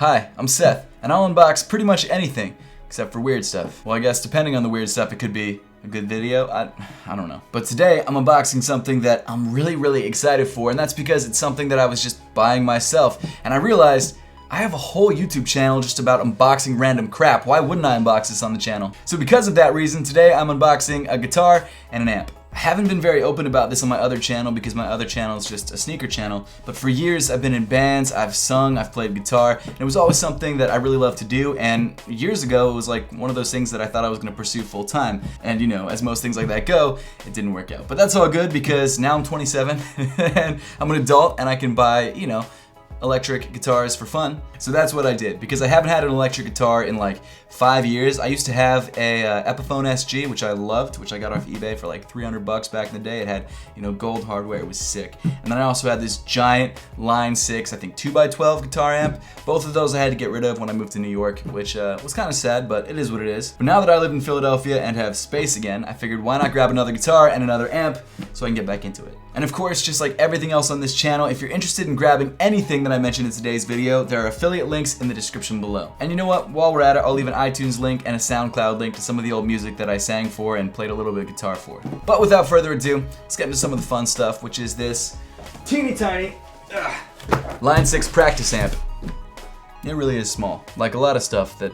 Hi, I'm Seth, and I'll unbox pretty much anything, except for weird stuff. Well, I guess depending on the weird stuff, it could be a good video. I don't know. But today, I'm unboxing something that I'm really excited for, and that's because it's something that I was just buying myself, and I realized I have a whole YouTube channel just about unboxing random crap. Why wouldn't I unbox this on the channel? So because of that reason, today I'm unboxing a guitar and an amp. I haven't been very open about this on my other channel because my other channel is just a sneaker channel, but for years I've been in bands, I've sung, I've played guitar, and it was always something that I really loved to do, and years ago it was like one of those things that I thought I was going to pursue full time, and you know, as most things like that go, it didn't work out. But that's all good because now I'm 27 and I'm an adult and I can buy, you know, electric guitars for fun. So that's what I did, because I haven't had an electric guitar in like 5 years. I used to have a Epiphone SG, which I loved, which I got off eBay for like 300 bucks back in the day. It had, you know, gold hardware. It was sick. And then I also had this giant Line 6, I think 2x12 guitar amp. Both of those I had to get rid of when I moved to New York, which was kind of sad, but it is what it is. But now that I live in Philadelphia and have space again, I figured why not grab another guitar and another amp so I can get back into it. And of course, just like everything else on this channel, if you're interested in grabbing anything that I mentioned in today's video, there are affiliate links in the description below. And you know what? While we're at it, I'll leave an iTunes link and a SoundCloud link to some of the old music that I sang for and played a little bit of guitar for. But without further ado, let's get into some of the fun stuff, which is this teeny tiny Line 6 practice amp. It really is small, like a lot of stuff that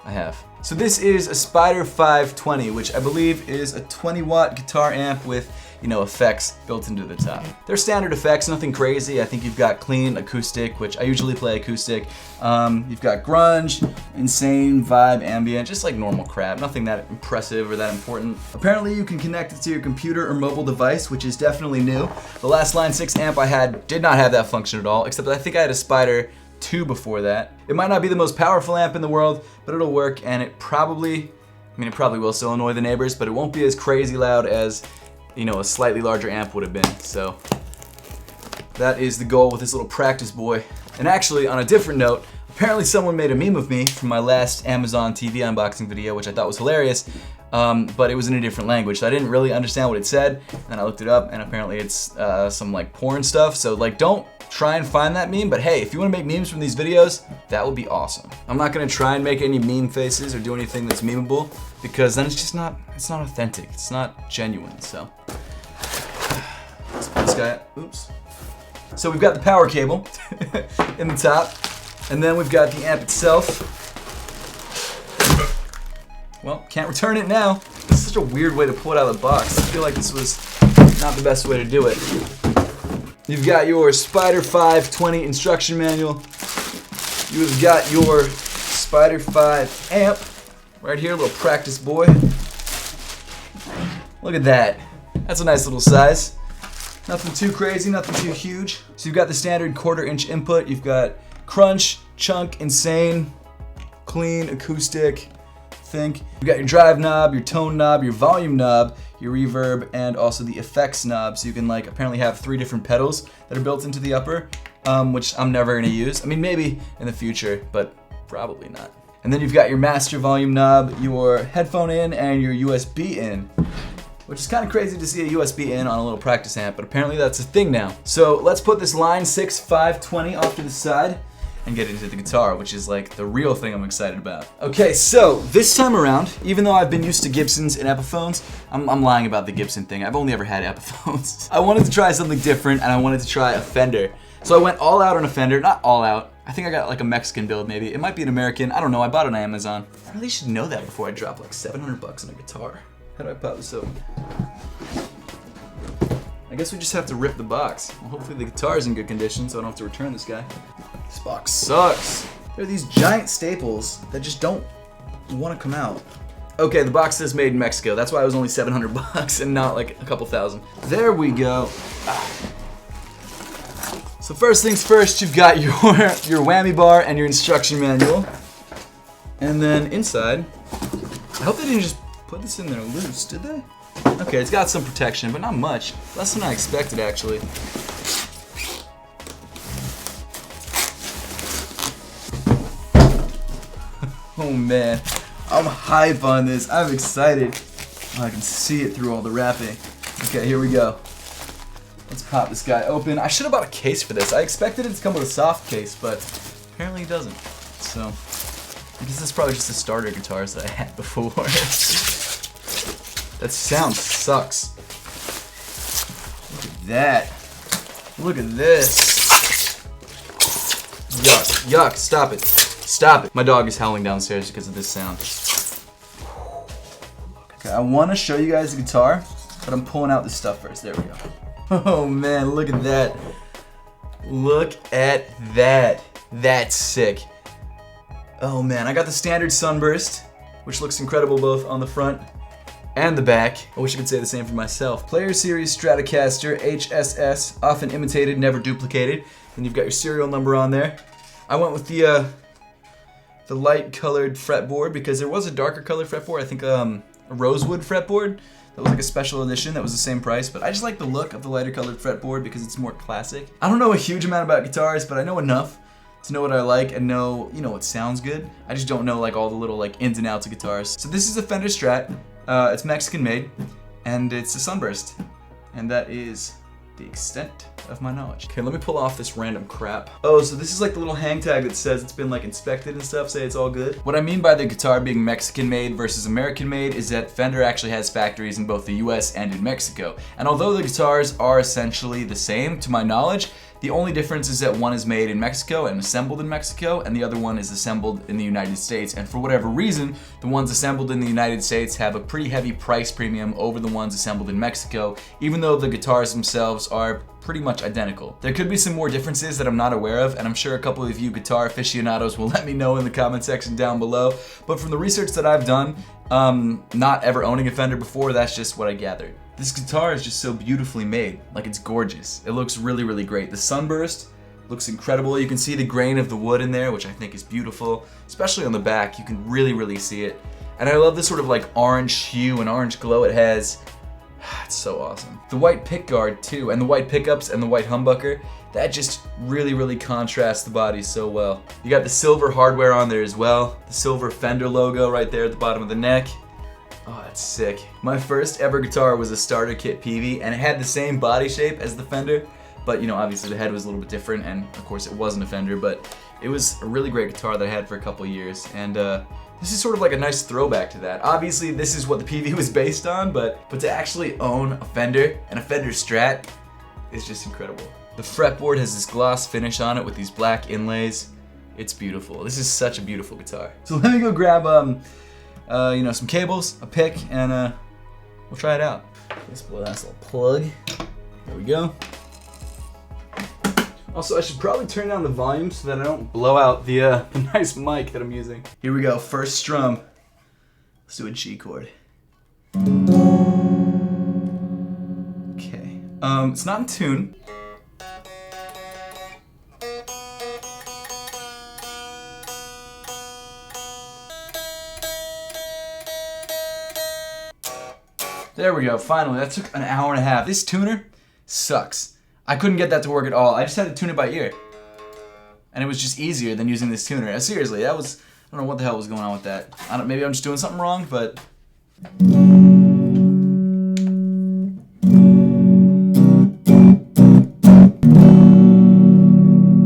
I have. So this is a Spider 520, which I believe is a 20-watt guitar amp with, you know, effects built into the top. They're standard effects, nothing crazy. I think you've got clean acoustic, which I usually play acoustic. You've got grunge, insane, vibe, ambient, just like normal crap. Nothing that impressive or that important. Apparently you can connect it to your computer or mobile device, which is definitely new. The last Line 6 amp I had did not have that function at all, except that I think I had a Spider 2 before that. It might not be the most powerful amp in the world, but it'll work, and it probably will still annoy the neighbors, but it won't be as crazy loud as, you know, a slightly larger amp would have been. So that is the goal with this little practice boy. And actually, on a different note, apparently someone made a meme of me from my last Amazon TV unboxing video, which I thought was hilarious, but it was in a different language, so I didn't really understand what it said, and I looked it up, and apparently it's some like porn stuff, so like don't try and find that meme, but hey, if you want to make memes from these videos, that would be awesome. I'm not going to try and make any meme faces or do anything that's memeable, because then it's not authentic, it's not genuine, so. Let's put this guy up. Oops. So we've got the power cable in the top, and then we've got the amp itself. Well, can't return it now. This is such a weird way to pull it out of the box. I feel like this was not the best way to do it. You've got your Spider 520 instruction manual. You've got your Spider 5 amp right here, little practice boy. Look at that. That's a nice little size. Nothing too crazy, nothing too huge. So you've got the standard 1/4-inch input. You've got crunch, chunk, insane, clean, acoustic, think. You've got your drive knob, your tone knob, your volume knob, your reverb, and also the effects knob. So you can like apparently have 3 different pedals that are built into the upper, which I'm never gonna use. I mean, maybe in the future, but probably not. And then you've got your master volume knob, your headphone in, and your USB in, which is kind of crazy to see a USB in on a little practice amp, but apparently that's a thing now. So let's put this Line 6 520 off to the side and get into the guitar, which is like the real thing I'm excited about. Okay, so this time around, even though I've been used to Gibsons and Epiphones, I'm lying about the Gibson thing. I've only ever had Epiphones. I wanted to try something different, and I wanted to try a Fender. So I went all out on a Fender, not all out. I think I got like a Mexican build maybe. It might be an American, I don't know, I bought it on Amazon. I really should know that before I drop like 700 bucks on a guitar. How do I pop this open? I guess we just have to rip the box. Well, hopefully the guitar's in good condition so I don't have to return this guy. This box sucks. There are these giant staples that just don't want to come out. Okay, the box says made in Mexico. That's why it was only 700 bucks and not like a couple thousand. There we go. So first things first, you've got your whammy bar and your instruction manual. And then inside, I hope they didn't just put this in there loose, did they? Okay, it's got some protection, but not much. Less than I expected, actually. Oh man, I'm hype on this. I'm excited. Oh, I can see it through all the wrapping. Okay, here we go. Let's pop this guy open. I should have bought a case for this. I expected it to come with a soft case, but apparently it doesn't. So I guess that's probably just the starter guitars that I had before. That sound sucks. Look at that. Look at this. Yuck, yuck, stop it. Stop it. My dog is howling downstairs because of this sound. Okay, I want to show you guys the guitar, but I'm pulling out the stuff first. There we go. Oh man, look at that. Look at that. That's sick. Oh man, I got the standard Sunburst, which looks incredible both on the front and the back. I wish I could say the same for myself. Player Series Stratocaster HSS, often imitated, never duplicated. And you've got your serial number on there. I went with the light colored fretboard because there was a darker colored fretboard. I think a rosewood fretboard. That was like a special edition that was the same price, but I just like the look of the lighter colored fretboard because it's more classic. I don't know a huge amount about guitars, but I know enough to know what I like and know, you know, what sounds good. I just don't know like all the little like ins and outs of guitars. So this is a Fender Strat. It's Mexican made, and it's a Sunburst. And that is the extent of my knowledge. Okay, let me pull off this random crap. Oh, so this is like the little hang tag that says it's been like inspected and stuff, say it's all good. What I mean by the guitar being Mexican made versus American made is that Fender actually has factories in both the US and in Mexico. And although the guitars are essentially the same, to my knowledge, the only difference is that one is made in Mexico and assembled in Mexico, and the other one is assembled in the United States. And for whatever reason, the ones assembled in the United States have a pretty heavy price premium over the ones assembled in Mexico, even though the guitars themselves are pretty much identical. There could be some more differences that I'm not aware of, and I'm sure a couple of you guitar aficionados will let me know in the comment section down below. But from the research that I've done, not ever owning a Fender before, that's just what I gathered. This guitar is just so beautifully made. Like, it's gorgeous. It looks really, really great. The Sunburst looks incredible. You can see the grain of the wood in there, which I think is beautiful. Especially on the back, you can really, really see it. And I love this sort of like orange hue and orange glow it has. It's so awesome. The white pickguard too, and the white pickups and the white humbucker, that just really, really contrasts the body so well. You got the silver hardware on there as well. The silver Fender logo right there at the bottom of the neck. Oh, that's sick. My first ever guitar was a starter kit PV, and it had the same body shape as the Fender, but you know, obviously the head was a little bit different, and of course it wasn't a Fender, but it was a really great guitar that I had for a couple years, and this is sort of like a nice throwback to that. Obviously, this is what the PV was based on, but to actually own a Fender and a Fender Strat is just incredible. The fretboard has this gloss finish on it with these black inlays. It's beautiful. This is such a beautiful guitar. So let me go grab you know, some cables, a pick, and we'll try it out. Let's blow that little plug. There we go. Also, I should probably turn down the volume so that I don't blow out the nice mic that I'm using. Here we go, first strum. Let's do a G chord. Okay, it's not in tune. There we go, finally. That took an hour and a half. This tuner sucks. I couldn't get that to work at all. I just had to tune it by ear. And it was just easier than using this tuner. Seriously, that was, I don't know what the hell was going on with that. Maybe I'm just doing something wrong, but... A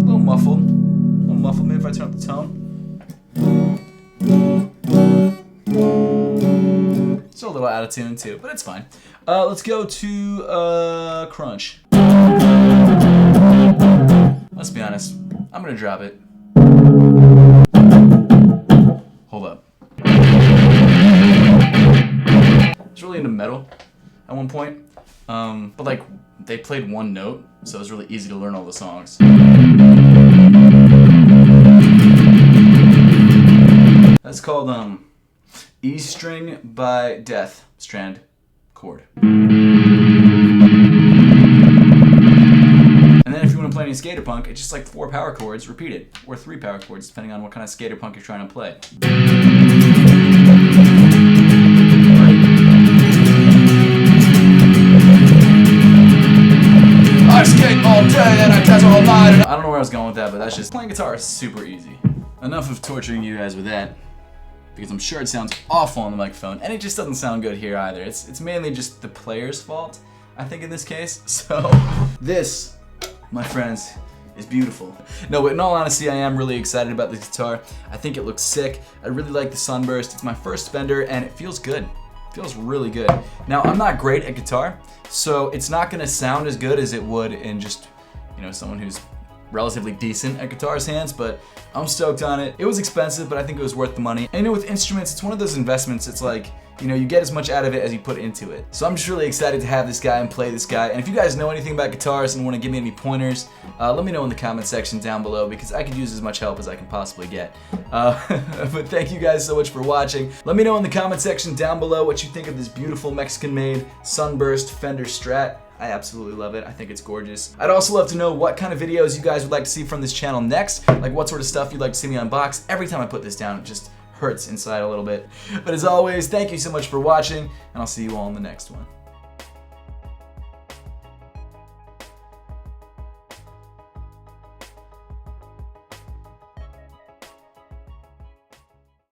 little muffled. Maybe if I turn up the tone. It's a little out of tune too, but it's fine. Let's go to crunch. Let's be honest, I'm gonna drop it. Hold up. It's really into metal at one point, but like they played one note, so it was really easy to learn all the songs. That's called E string by Death Strand chord. And then if you want to play any skater punk, it's just like 4 power chords repeated, or 3 power chords, depending on what kind of skater punk you're trying to play. I skate all day and I dance all night. I don't know where I was going with that, but that's just, playing guitar is super easy. Enough of torturing you guys with that, because I'm sure it sounds awful on the microphone, and it just doesn't sound good here either. It's mainly just the player's fault, I think, in this case. So this, my friends, is beautiful. No, but in all honesty, I am really excited about this guitar. I think it looks sick. I really like the sunburst. It's my first Fender, and it feels good. It feels really good. Now, I'm not great at guitar, so it's not gonna sound as good as it would in just, you know, someone who's relatively decent at guitar's hands, but I'm stoked on it. It was expensive, but I think it was worth the money. And you know, with instruments, it's one of those investments, it's like, you know, you get as much out of it as you put into it. So I'm just really excited to have this guy and play this guy. And if you guys know anything about guitars and want to give me any pointers, let me know in the comment section down below, because I could use as much help as I can possibly get. But thank you guys so much for watching. Let me know in the comment section down below what you think of this beautiful Mexican-made Sunburst Fender Strat. I absolutely love it. I think it's gorgeous. I'd also love to know what kind of videos you guys would like to see from this channel next, like what sort of stuff you'd like to see me unbox. Every time I put this down, it just hurts inside a little bit. But as always, thank you so much for watching, and I'll see you all in the next one.